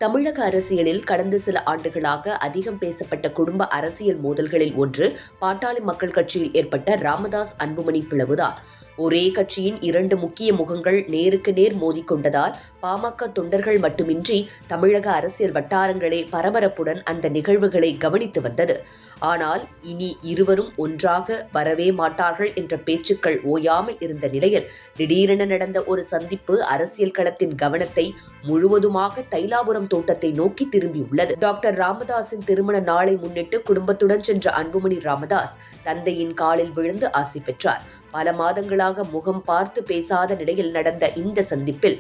தமிழக அரசியலில் கடந்த சில ஆண்டுகளாக அதிகம் பேசப்பட்ட குடும்ப அரசியல் மோதல்களில் ஒன்று பாட்டாளி மக்கள் கட்சியில் ஏற்பட்ட ராமதாஸ் அன்புமணி பிளவுதான். ஒரே கட்சியின் இரண்டு முக்கிய முகங்கள் நேருக்கு நேர் மோதிக்கொண்டதால் பாமக தொண்டர்கள் மட்டுமின்றி தமிழக அரசியல் வட்டாரங்களே பரபரப்புடன் அந்த நிகழ்வுகளை கவனித்து வந்தது. ஆனால் இனி இருவரும் ஒன்றாக வரவே மாட்டார்கள் என்ற பேச்சுக்கள் ஓயாமல் இருந்த நிலையில் திடீரென நடந்த ஒரு சந்திப்பு அரசியல் களத்தின் கவனத்தை முழுவதுமாக தைலாபுரம் தோட்டத்தை நோக்கி திரும்பியுள்ளது. டாக்டர் ராமதாஸின் திருமண நாளை முன்னிட்டு குடும்பத்துடன் சென்ற அன்புமணி ராமதாஸ் தந்தையின் காலில் விழுந்து ஆசி பெற்றார். பல மாதங்களாக முகம் பார்த்து பேசாத நிலையில் நடந்த இந்த சந்திப்பில்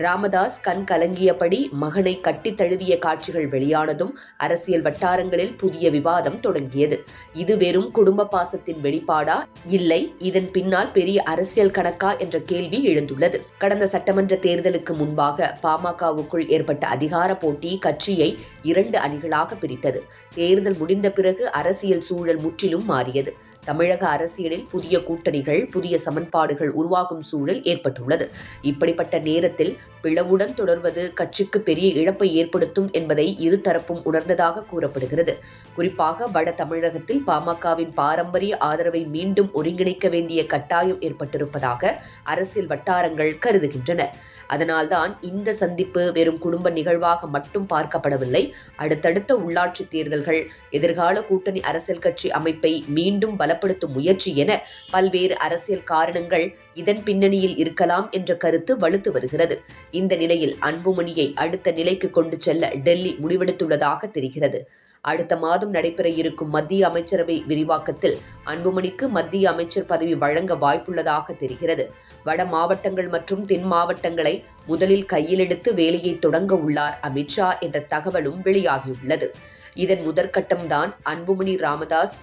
ராமதாஸ் கண் கலங்கியபடி மகனை கட்டி தழுவிய காட்சிகள் வெளியானதும் அரசியல் வட்டாரங்களில் புதிய விவாதம் தொடங்கியது. இது வெறும் குடும்ப பாசத்தின் வெளிப்பாடா, இல்லை இதன் பின்னால் பெரிய அரசியல் கணக்கா என்ற கேள்வி எழுந்துள்ளது. கடந்த சட்டமன்ற தேர்தலுக்கு முன்பாக பாமகவுக்குள் ஏற்பட்ட அதிகார போட்டி கட்சியை இரண்டு அணிகளாக பிரித்தது. தேர்தல் முடிந்த பிறகு அரசியல் சூழல் முற்றிலும் மாறியது. தமிழக அரசியலில் புதிய கூட்டணிகள், புதிய சமன்பாடுகள் உருவாகும் சூழல் ஏற்பட்டுள்ளது. இப்படிப்பட்ட நேரத்தில் பிளவுடன் தொடர்வது கட்சிக்கு பெரிய இழப்பை ஏற்படுத்தும் என்பதை இருதரப்பும் உணர்ந்ததாக கூறப்படுகிறது. குறிப்பாக வட தமிழகத்தில் பாமகவின் பாரம்பரிய ஆதரவை மீண்டும் ஒருங்கிணைக்க வேண்டிய கட்டாயம் ஏற்பட்டிருப்பதாக அரசியல் வட்டாரங்கள் கருதுகின்றன. அதனால்தான் இந்த சந்திப்பு வெறும் குடும்ப நிகழ்வாக மட்டும் பார்க்கப்படவில்லை. அடுத்தடுத்த உள்ளாட்சி தேர்தல்கள், எதிர்கால கூட்டணி அரசியல் கட்சி அமைப்பை மீண்டும் பலப்படுத்தும் முயற்சி என பல்வேறு அரசியல் காரணங்கள் இதன் பின்னணியில் இருக்கலாம் என்ற கருத்து வலுத்து வருகிறது. இந்த நிலையில் அன்புமணியை அடுத்த நிலைக்கு கொண்டு செல்ல டெல்லி முடிவெடுத்துள்ளதாக தெரிகிறது. அடுத்த மாதம் நடைபெற இருக்கும் மத்திய அமைச்சரவை விரிவாக்கத்தில் அன்புமணிக்கு மத்திய அமைச்சர் பதவி வழங்க வாய்ப்புள்ளதாக தெரிகிறது. வட மாவட்டங்கள் மற்றும் தென் மாவட்டங்களை முதலில் கையிலெடுத்து வேலையை தொடங்க உள்ளார் அமித்ஷா என்ற தகவலும் வெளியாகியுள்ளது. இதன் முதற்கட்டம்தான் அன்புமணி ராமதாஸ்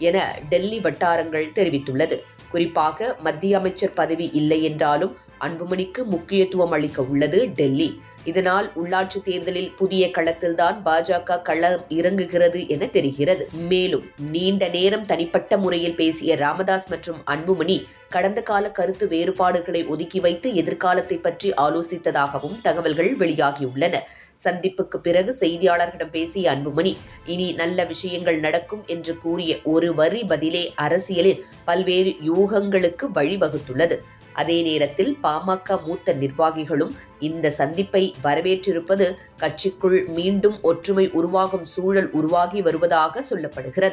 என டெல்லி வட்டாரங்கள் தெரிவித்துள்ளது. குறிப்பாக மத்திய அமைச்சர் பதவி இல்லை என்றாலும் அன்புமணிக்கு முக்கியத்துவம் அளிக்க உள்ளது டெல்லி. இதனால் உள்ளாட்சி தேர்தலில் புதிய களத்தில்தான் பாஜக களம் இறங்குகிறது என தெரிகிறது. மேலும் நீண்ட நேரம் தனிப்பட்ட முறையில் பேசிய ராமதாஸ் மற்றும் அன்புமணி கடந்த கால கருத்து வேறுபாடுகளை ஒதுக்கி வைத்து எதிர்காலத்தை பற்றி ஆலோசித்ததாகவும் தகவல்கள் வெளியாகியுள்ளன. சந்திப்புக்கு பிறகு செய்தியாளர்களிடம் பேசிய அன்புமணி, இனி நல்ல விஷயங்கள் நடக்கும் என்று கூறிய ஒரு வரி பதிலே அரசியலில் பல்வேறு யூகங்களுக்கு வழிவகுத்துள்ளது. அதே நேரத்தில் பாமக மூத்த நிர்வாகிகளும் இந்த சந்திப்பை வரவேற்றிருப்பது கட்சிக்குள் மீண்டும் ஒற்றுமை உருவாகும் சூழல் உருவாகி வருவதாக சொல்லப்படுகிறது.